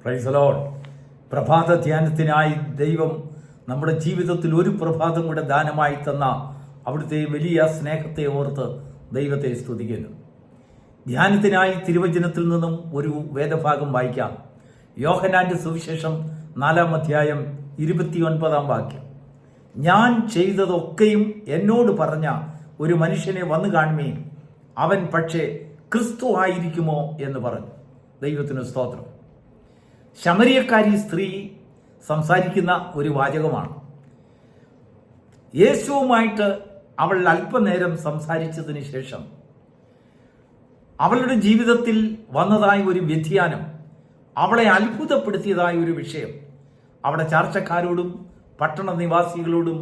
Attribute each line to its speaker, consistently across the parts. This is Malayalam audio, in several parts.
Speaker 1: Praise the Lord. പ്രഭാത ധ്യാനത്തിനായി ദൈവം നമ്മുടെ ജീവിതത്തിൽ ഒരു പ്രഭാതം കൂടെ ദാനമായി തന്ന അവിടുത്തെ വലിയ സ്നേഹത്തെ ഓർത്ത് ദൈവത്തെ സ്തുതിക്കുന്നു. ധ്യാനത്തിനായി തിരുവചനത്തിൽ നിന്നും ഒരു വേദഭാഗം വായിക്കാം. യോഹന്നാന്റെ സുവിശേഷം 4-ാം അധ്യായം 29-ാം വാക്യം. ഞാൻ ചെയ്തതൊക്കെയും എന്നോട് പറഞ്ഞ ഒരു മനുഷ്യനെ വന്നു കാണുമേ, അവൻ പക്ഷേ ക്രിസ്തു ആയിരിക്കുമോ എന്ന് പറഞ്ഞു. ദൈവത്തിന് സ്തോത്രം. ശമരിയക്കാരി സ്ത്രീ സംസാരിക്കുന്ന ഒരു വാചകമാണ്. യേശുവുമായിട്ട് അവൾ അല്പനേരം സംസാരിച്ചതിന് ശേഷം അവളുടെ ജീവിതത്തിൽ വന്നതായ ഒരു വ്യതിയാനം, അവളെ അത്ഭുതപ്പെടുത്തിയതായ ഒരു വിഷയം അവിടെ ചർച്ചക്കാരോടും പട്ടണ നിവാസികളോടും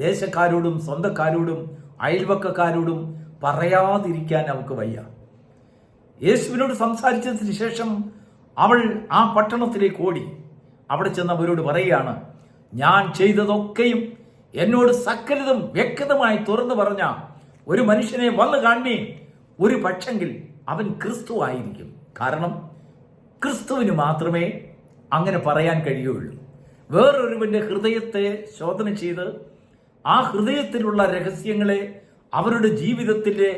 Speaker 1: ദേശക്കാരോടും സ്വന്തക്കാരോടും അയൽവക്കക്കാരോടും പറയാതിരിക്കാൻ അവൾക്ക് വയ്യ. യേശുവിനോട് സംസാരിച്ചതിന് ശേഷം അവൾ ആ പട്ടണത്തിലേക്ക് ഓടി. അവിടെ ചെന്ന് അവരോട് പറയുകയാണ്, ഞാൻ ചെയ്തതൊക്കെയും എന്നോട് സകലതും വ്യക്തമായി തുറന്നു പറഞ്ഞ ഒരു മനുഷ്യനെ വന്നു കാണുമേ, ഒരു പക്ഷെങ്കിൽ അവൻ ക്രിസ്തു ആയിരിക്കും. കാരണം ക്രിസ്തുവിന് മാത്രമേ അങ്ങനെ പറയാൻ കഴിയുള്ളൂ. വേറൊരുവന്റെ ഹൃദയത്തെ ശോധന ചെയ്ത് ആ ഹൃദയത്തിലുള്ള രഹസ്യങ്ങളെ, അവരുടെ ജീവിതത്തിലെ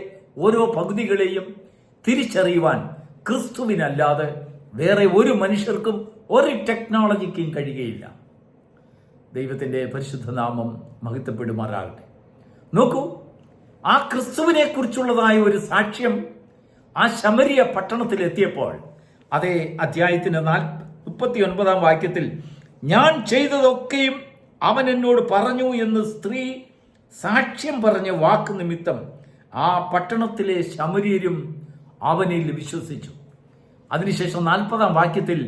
Speaker 1: ഓരോ പകുതികളെയും തിരിച്ചറിയുവാൻ ക്രിസ്തുവിനല്ലാതെ വേറെ ഒരു മനുഷ്യർക്കും ഒരു ടെക്നോളജിക്കും കഴിയുകയില്ല. ദൈവത്തിൻ്റെ പരിശുദ്ധ നാമം മഹത്വപ്പെടുമാറാകട്ടെ. നോക്കൂ, ആ ക്രിസ്തുവിനെ കുറിച്ചുള്ളതായ ഒരു സാക്ഷ്യം ആ ശമരിയ പട്ടണത്തിൽ എത്തിയപ്പോൾ, അതേ അധ്യായത്തിന്റെ 39-ാം വാക്യത്തിൽ, ഞാൻ ചെയ്തതൊക്കെയും അവൻ എന്നോട് പറഞ്ഞു എന്ന് സ്ത്രീ സാക്ഷ്യം പറഞ്ഞ വാക്ക് നിമിത്തം ആ പട്ടണത്തിലെ ശമര്യരും അവനിൽ വിശ്വസിച്ചു. അതിനുശേഷം 40-ാം വാക്യത്തിൽ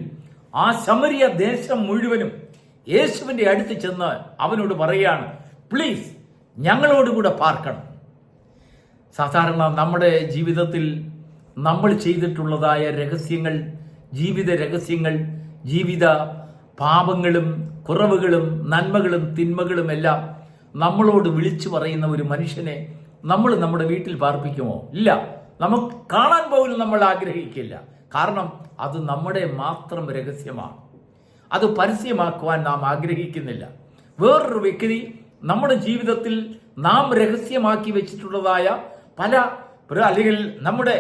Speaker 1: ആ ശമരിയ ദേശം മുഴുവനും യേശുവിന്റെ അടുത്ത് ചെന്ന് അവനോട് പറയുകയാണ്, പ്ലീസ് ഞങ്ങളോടുകൂടെ പാർക്കണം. സാധാരണ നമ്മുടെ ജീവിതത്തിൽ നമ്മൾ ചെയ്തിട്ടുള്ളതായ രഹസ്യങ്ങൾ, ജീവിത രഹസ്യങ്ങൾ, ജീവിത പാപങ്ങളും കുറവുകളും നന്മകളും തിന്മകളും എല്ലാം നമ്മളോട് വിളിച്ചു പറയുന്ന ഒരു മനുഷ്യനെ നമ്മൾ നമ്മുടെ വീട്ടിൽ പാർപ്പിക്കുമോ? ഇല്ല. നമുക്ക് കാണാൻ പോലും നമ്മൾ ആഗ്രഹിക്കില്ല. കാരണം അത് നമ്മുടെ മാത്രം രഹസ്യമാണ്. അത് പരസ്യമാക്കുവാൻ നാം ആഗ്രഹിക്കുന്നില്ല. വേറൊരു വ്യക്തി നമ്മുടെ ജീവിതത്തിൽ നാം രഹസ്യമാക്കി വെച്ചിട്ടുള്ളതായ അല്ലെങ്കിൽ നമ്മുടെ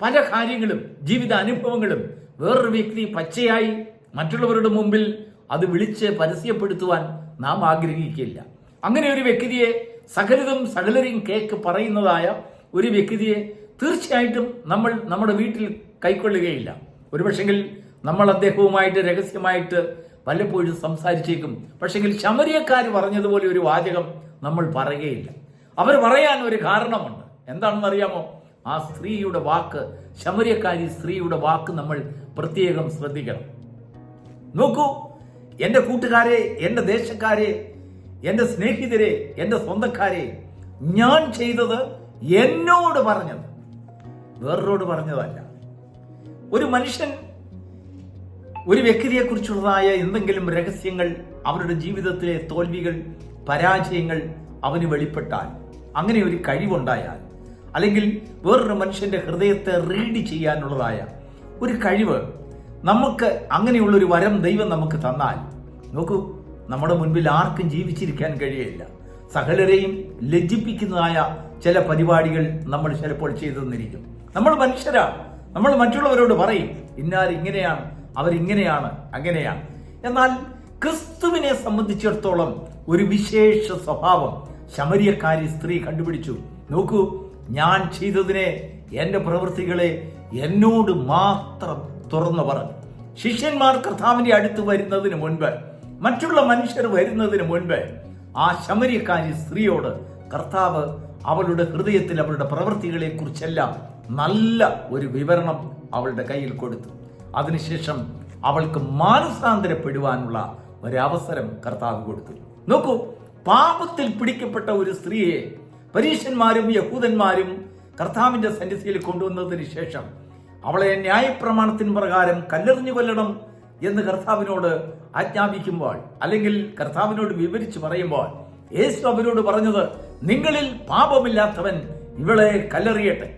Speaker 1: പല കാര്യങ്ങളും ജീവിത അനുഭവങ്ങളും വേറൊരു വ്യക്തി പച്ചയായി മറ്റുള്ളവരുടെ മുമ്പിൽ അത് വിളിച്ച് പരസ്യപ്പെടുത്തുവാൻ നാം ആഗ്രഹിക്കില്ല. അങ്ങനെ ഒരു വ്യക്തിയെ സകലരും കേക്ക് പറയുന്നതായ ഒരു വ്യക്തിയെ തീർച്ചയായിട്ടും നമ്മൾ നമ്മുടെ വീട്ടിൽ കൈക്കൊള്ളുകയില്ല. ഒരുപക്ഷെങ്കിൽ നമ്മൾ അദ്ദേഹവുമായിട്ട് രഹസ്യമായിട്ട് പലപ്പോഴും സംസാരിച്ചേക്കും. പക്ഷെങ്കിൽ ശമരിയക്കാർ പറഞ്ഞതുപോലെ ഒരു വാചകം നമ്മൾ പറയുകയില്ല. അവർ പറയാൻ ഒരു കാരണമുണ്ട്. എന്താണെന്ന് അറിയാമോ? ആ സ്ത്രീയുടെ വാക്ക്, ശമരിയക്കാരി സ്ത്രീയുടെ വാക്ക് നമ്മൾ പ്രത്യേകം ശ്രദ്ധിക്കണം. നോക്കൂ, എൻ്റെ കൂട്ടുകാരെ, എൻ്റെ ദേശക്കാരെ, എൻ്റെ സ്നേഹിതരെ, എൻ്റെ സ്വന്തക്കാരെ, ഞാൻ ചെയ്തത് എന്നോട് പറഞ്ഞത്, വേറൊരോട് പറഞ്ഞതല്ല. ഒരു മനുഷ്യൻ ഒരു വ്യക്തിയെ കുറിച്ചുള്ളതായ എന്തെങ്കിലും രഹസ്യങ്ങൾ, അവരുടെ ജീവിതത്തിലെ തോൽവികൾ, പരാജയങ്ങൾ അവന് വെളിപ്പെട്ടാൽ, അങ്ങനെ ഒരു കഴിവുണ്ടായാൽ, അല്ലെങ്കിൽ വേറൊരു മനുഷ്യന്റെ ഹൃദയത്തെ റീഡ് ചെയ്യാനുള്ളതായ ഒരു കഴിവ് നമുക്ക്, അങ്ങനെയുള്ളൊരു വരം ദൈവം നമുക്ക് തന്നാൽ, നോക്കൂ, നമ്മുടെ മുൻപിൽ ആർക്കും ജീവിച്ചിരിക്കാൻ കഴിയില്ല. സകലരെയും ലജ്ജിപ്പിക്കുന്നതായ ചില പരിപാടികൾ നമ്മൾ ചിലപ്പോൾ ചെയ്തു തന്നിരിക്കും. നമ്മൾ മനുഷ്യരാണ്. നമ്മൾ മറ്റുള്ളവരോട് പറയും, ഇന്നാർ ഇങ്ങനെയാണ്, അവരിങ്ങനെയാണ്, അങ്ങനെയാണ്. എന്നാൽ ക്രിസ്തുവിനെ സംബന്ധിച്ചിടത്തോളം ഒരു വിശേഷ സ്വഭാവം ശമരിയക്കാരി സ്ത്രീ കണ്ടുപിടിച്ചു. നോക്കൂ, ഞാൻ ചെയ്തതിനെ, എൻ്റെ പ്രവൃത്തികളെ എന്നോട് മാത്രം തുറന്നു പറഞ്ഞു. ശിഷ്യന്മാർ കർത്താവിന്റെ അടുത്ത് വരുന്നതിന് മുൻപ്, മറ്റുള്ള മനുഷ്യർ വരുന്നതിന് മുൻപ്, ആ ശമരിയക്കാരി സ്ത്രീയോട് കർത്താവ് അവളുടെ ഹൃദയത്തിൽ അവളുടെ പ്രവൃത്തികളെ കുറിച്ചെല്ലാം നല്ല ഒരു വിവരണം അവളുടെ കയ്യിൽ കൊടുത്തു. അതിനുശേഷം അവൾക്ക് മാനസാന്തരപ്പെടുവാനുള്ള ഒരവസരം കർത്താവ് കൊടുത്തു. നോക്കൂ, പാപത്തിൽ പിടിക്കപ്പെട്ട ഒരു സ്ത്രീയെ പരീശന്മാരും യഹൂദന്മാരും കർത്താവിന്റെ സന്നിധിയിൽ കൊണ്ടുവന്നതിന് ശേഷം അവളെ ന്യായപ്രമാണത്തിന് പ്രകാരം കല്ലെറിഞ്ഞു കൊല്ലണം എന്ന് കർത്താവിനോട് ആജ്ഞാപിക്കുമ്പോൾ, അല്ലെങ്കിൽ കർത്താവിനോട് വിവരിച്ചു പറയുമ്പോൾ, യേശു അവരോട് പറഞ്ഞത്, നിങ്ങളിൽ പാപമില്ലാത്തവൻ ഇവളെ കല്ലെറിയട്ടെ.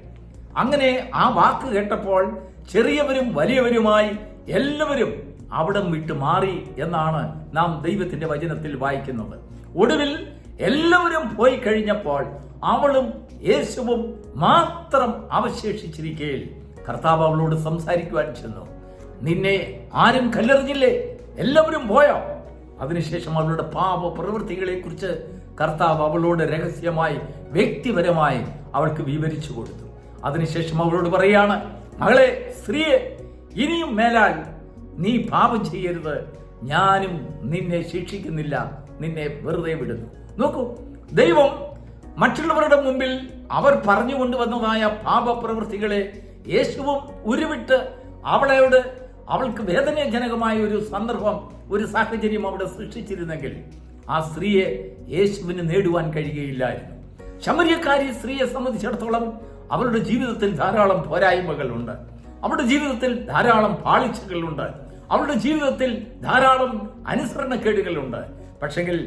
Speaker 1: അങ്ങനെ ആ വാക്ക് കേട്ടപ്പോൾ ചെറിയവരും വലിയവരുമായി എല്ലാവരും അവിടം വിട്ട് മാറി എന്നാണ് നാം ദൈവത്തിന്റെ വചനത്തിൽ വായിക്കുന്നത്. ഒടുവിൽ എല്ലാവരും പോയി കഴിഞ്ഞപ്പോൾ അവളും യേശുവും മാത്രം അവശേഷിച്ചിരിക്കയിൽ കർത്താവ് അവളോട് സംസാരിക്കുവാൻ ചെന്നു. നിന്നെ ആരും കല്ലെറിഞ്ഞില്ലേ? എല്ലാവരും പോയോ? അതിനുശേഷം അവളുടെ പാപ പ്രവൃത്തികളെ കുറിച്ച് കർത്താവ് അവളോട് രഹസ്യമായി വ്യക്തിപരമായി അവൾക്ക് വിവരിച്ചു കൊടുത്തു. അതിനുശേഷം അവളോട് പറയാണ്, മകളെ, സ്ത്രീയെ, ഇനിയും മേലാൽ നീ പാപം ചെയ്യരുത്, ഞാനും നിന്നെ ശിക്ഷിക്കുന്നില്ല, നിന്നെ വെറുതെ വിടുന്നു. നോക്കൂ, ദൈവം മറ്റുള്ളവരുടെ മുമ്പിൽ അവർ പറഞ്ഞുകൊണ്ടുവന്നതായ പാപപ്രവൃത്തികളെ യേശുവും ഉരുവിട്ട് അവൾക്ക് വേദനാജനകമായ ഒരു സന്ദർഭം, ഒരു സാഹചര്യം അവിടെ സൃഷ്ടിച്ചിരുന്നെങ്കിൽ ആ സ്ത്രീയെ യേശുവിന് നേടുവാൻ കഴിയുകയില്ലായിരുന്നു. ശമര്യക്കാരി സ്ത്രീയെ സംബന്ധിച്ചിടത്തോളം അവരുടെ ജീവിതത്തിൽ ധാരാളം പോരായ്മകളുണ്ട്, അവരുടെ ജീവിതത്തിൽ ധാരാളം പാളിച്ചകളുണ്ട്, അവളുടെ ജീവിതത്തിൽ ധാരാളം അനുസരണക്കേടുകളുണ്ട്. പക്ഷെങ്കിൽ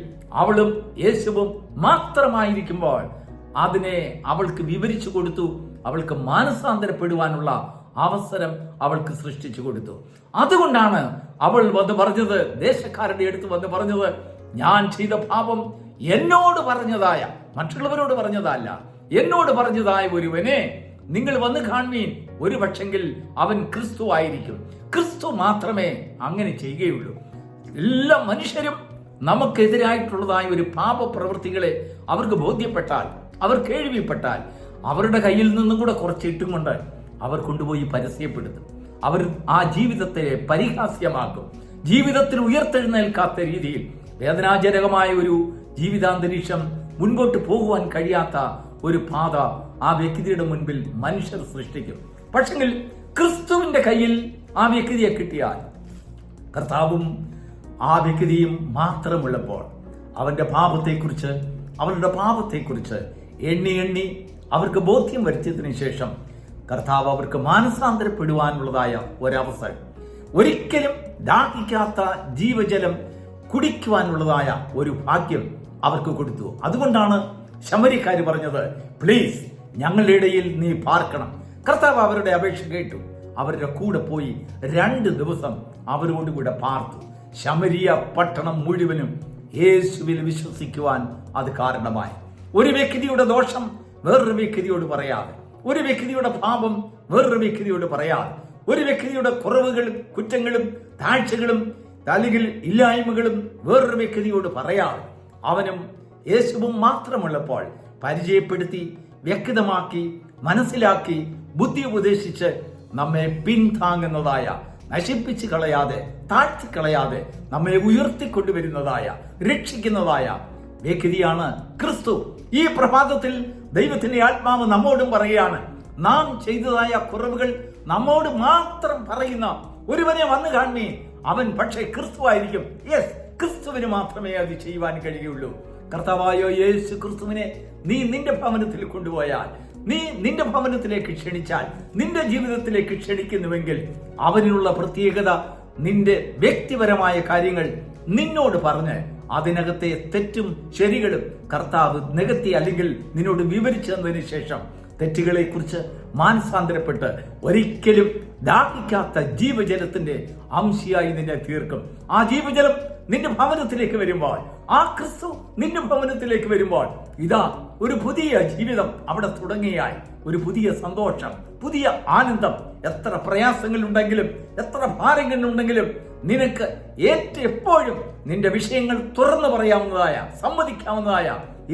Speaker 1: അവളും യേശുവും മാത്രമായിരിക്കുമ്പോൾ അതിനെ അവൾക്ക് വിവരിച്ചു കൊടുത്തു. അവൾക്ക് മാനസാന്തരപ്പെടുവാനുള്ള അവസരം അവൾക്ക് സൃഷ്ടിച്ചു കൊടുത്തു. അതുകൊണ്ടാണ് അവൾ വന്ന് പറഞ്ഞത്, ദേശക്കാരുടെ അടുത്ത് വന്ന് പറഞ്ഞത്, ഞാൻ ചെയ്ത പാപം എന്നോട് പറഞ്ഞതായ, മറ്റുള്ളവരോട് പറഞ്ഞതല്ല, എന്നോട് പറഞ്ഞതായ ഒരുവനെ നിങ്ങൾ വന്ന് കാണുവീൻ, ഒരു പക്ഷെങ്കിൽ അവൻ ക്രിസ്തു ആയിരിക്കും. ക്രിസ്തു മാത്രമേ അങ്ങനെ ചെയ്യുകയുള്ളൂ. എല്ലാ മനുഷ്യരും നമുക്കെതിരായിട്ടുള്ളതായ ഒരു പാപ പ്രവൃത്തികളെ അവർക്ക് ബോധ്യപ്പെട്ടാൽ, അവർ കേൾവിപ്പെട്ടാൽ, അവരുടെ കയ്യിൽ നിന്നും കൂടെ കുറച്ചിട്ടും കൊണ്ട് അവർ കൊണ്ടുപോയി പരസ്യപ്പെടുത്തും. അവർ ആ ജീവിതത്തെ പരിഹാസ്യമാക്കും. ജീവിതത്തിൽ ഉയർത്തെഴുന്നേൽക്കാത്ത രീതിയിൽ വേദനാജനകമായ ഒരു ജീവിതാന്തരീക്ഷം, മുൻപോട്ട് പോകുവാൻ കഴിയാത്ത ഒരു പാത ആ വ്യക്തിയുടെ മുൻപിൽ മനുഷ്യർ സൃഷ്ടിക്കും. പക്ഷെങ്കിൽ ക്രിസ്തുവിന്റെ കയ്യിൽ ആ വ്യക്തിയെ കിട്ടിയാൽ, കർത്താവും ആ വ്യക്തിയും മാത്രമുള്ളപ്പോൾ അവരുടെ പാപത്തെക്കുറിച്ച് എണ്ണി അവർക്ക് ബോധ്യം വരുത്തിയതിനു ശേഷം കർത്താവ് അവർക്ക് മാനസാന്തരപ്പെടുവാനുള്ളതായ ഒരവസരം, ഒരിക്കലും ദാഹിക്കാത്ത ജീവജലം കുടിക്കുവാനുള്ളതായ ഒരു ഭാഗ്യം അവർക്ക് കൊടുത്തു. അതുകൊണ്ടാണ് ശമര്യക്കാര് പറഞ്ഞത്, പ്ലീസ് ഞങ്ങളുടെ ഇടയിൽ നീ പാർക്കണം. കർത്താവ് അവരുടെ അപേക്ഷ കേട്ടു. അവരുടെ കൂടെ പോയി 2 ദിവസം അവരോടുകൂടെ പാർത്തു. ശമരിയ പട്ടണം മുഴുവനും യേശുവിൽ വിശ്വസിക്കുവാൻ അത് കാരണമായി. ഒരു വ്യക്തിയുടെ ദോഷം വേറൊരു വ്യക്തിയോട് പറയാതെ, ഒരു വ്യക്തിയുടെ പാപം വേറൊരു വ്യക്തിയോട് പറയാതെ, ഒരു വ്യക്തിയുടെ കുറവുകളും കുറ്റങ്ങളും താഴ്ചകളും അല്ലെങ്കിൽ ഇല്ലായ്മകളും വേറൊരു വ്യക്തിയോട് പറയാതെ, അവനും യേശുവും മാത്രമുള്ളപ്പോൾ പരിചയപ്പെടുത്തി, വ്യക്തമാക്കി, മനസ്സിലാക്കി, ബുദ്ധി ഉപദേശിച്ച് നമ്മെ പിന്താങ്ങുന്നതായ, നശിപ്പിച്ചു കളയാതെ, താഴ്ത്തിക്കളയാതെ നമ്മെ ഉയർത്തിക്കൊണ്ടുവരുന്നതായ, രക്ഷിക്കുന്നതായ വ്യക്തിയാണ് ക്രിസ്തു. ഈ പ്രഭാതത്തിൽ ദൈവത്തിന്റെ ആത്മാവ് നമ്മോടും പറയുകയാണ്, നാം ചെയ്തതായ കുറവുകൾ നമ്മോട് മാത്രം പറയുന്ന ഒരുവനെ വന്നു കാണുന്നേ, അവൻ പക്ഷേ ക്രിസ്തു ആയിരിക്കും. യെസ്, ക്രിസ്തുവിന് മാത്രമേ അത് ചെയ്യുവാൻ കഴിയുള്ളൂ. കർത്താവായ യേശു ക്രിസ്തുവിനെ നീ നിന്റെ ഭവനത്തിൽ കൊണ്ടുപോയാൽ, നീ നിന്റെ ഭവനത്തിലേക്ക് ക്ഷണിച്ചാൽ, നിന്റെ ജീവിതത്തിലേക്ക് ക്ഷണിക്കുന്നുവെങ്കിൽ അവനിലുള്ള പ്രത്യേകത, നിന്റെ വ്യക്തിപരമായ കാര്യങ്ങൾ നിന്നോട് പറഞ്ഞ് അതിനകത്തെ തെറ്റും ശരികളും കർത്താവ് നികത്തി അല്ലെങ്കിൽ നിന്നോട് വിവരിച്ചു തന്നതിന് ശേഷം തെറ്റുകളെ കുറിച്ച് മാനസാന്തരപ്പെട്ട് ഒരിക്കലും ദാഹിക്കാത്ത ജീവജലത്തിന്റെ അംശിയായി നിന്നെ തീർക്കും. ആ ജീവജലം നിന്റെ ഭവനത്തിലേക്ക് വരുമ്പോൾ, ആ ക്രിസ്തു നിന്റെ ഭവനത്തിലേക്ക് വരുമ്പോൾ, ഇതാ ഒരു പുതിയ ജീവിതം അവിടെ തുടങ്ങിയായി, ഒരു പുതിയ സന്തോഷം, പുതിയ ആനന്ദം. എത്ര പ്രയാസങ്ങളുണ്ടെങ്കിലും, എത്ര ഭാരങ്ങളുണ്ടെങ്കിലും നിനക്ക് എപ്പോഴും നിന്റെ വിഷയങ്ങൾ തുറന്നു പറയാവുന്നതായ, സമ്മതിക്കാവുന്നതായ,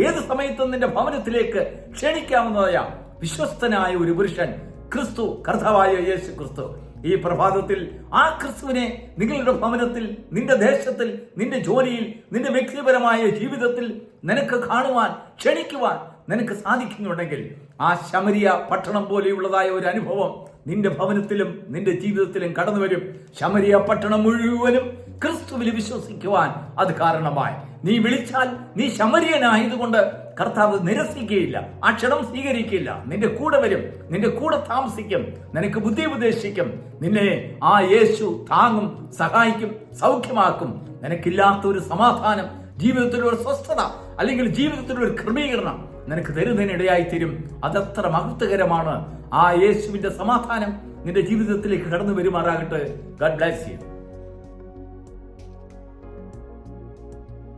Speaker 1: ഏത് സമയത്തും നിന്റെ ഭവനത്തിലേക്ക് ക്ഷണിക്കാവുന്നതായ വിശ്വസ്തനായ ഒരു പുരുഷൻ ക്രിസ്തു, കർത്താവായ യേശു ക്രിസ്തു. ഈ പ്രഭാതത്തിൽ ആ ക്രിസ്തുവിനെ നിങ്ങളുടെ ഭവനത്തിൽ, നിന്റെ ദേശത്തിൽ, നിന്റെ ജോലിയിൽ, നിന്റെ വ്യക്തിപരമായ ജീവിതത്തിൽ നിനക്ക് കാണുവാൻ, ക്ഷണിക്കുവാൻ നിനക്ക് സാധിക്കുന്നുണ്ടെങ്കിൽ ആ ശമരിയ പട്ടണം പോലെയുള്ളതായ ഒരു അനുഭവം നിന്റെ ഭവനത്തിലും നിന്റെ ജീവിതത്തിലും കടന്നു വരും. ശമരിയ പട്ടണം മുഴുവനും ക്രിസ്തുവിൽ വിശ്വസിക്കുവാൻ അത് കാരണമായി. നീ വിളിച്ചാൽ നീ ശമരിയനായതുകൊണ്ട് കർത്താവ് നിരസിക്കുകയില്ല, ആ ക്ഷണം സ്വീകരിക്കില്ല. നിന്റെ കൂടെ വരും, നിന്റെ കൂടെ താമസിക്കും, നിനക്ക് ബുദ്ധി ഉപദേശിക്കും. നിന്നെ ആ യേശു താങ്ങും, സഹായിക്കും, സൗഖ്യമാക്കും. നിനക്കില്ലാത്ത ഒരു സമാധാനം, ജീവിതത്തിൽ ഒരു സ്വസ്ഥത അല്ലെങ്കിൽ ജീവിതത്തിൽ ഒരു ക്രമീകരണം നിനക്ക് തരുന്നതിനിടയായി തീരും. അതത്ര മഹത്വകരമാണ്. ആ യേശുവിന്റെ സമാധാനം നിന്റെ ജീവിതത്തിലേക്ക് കടന്നു വരുമാറാകട്ടെ. God bless you.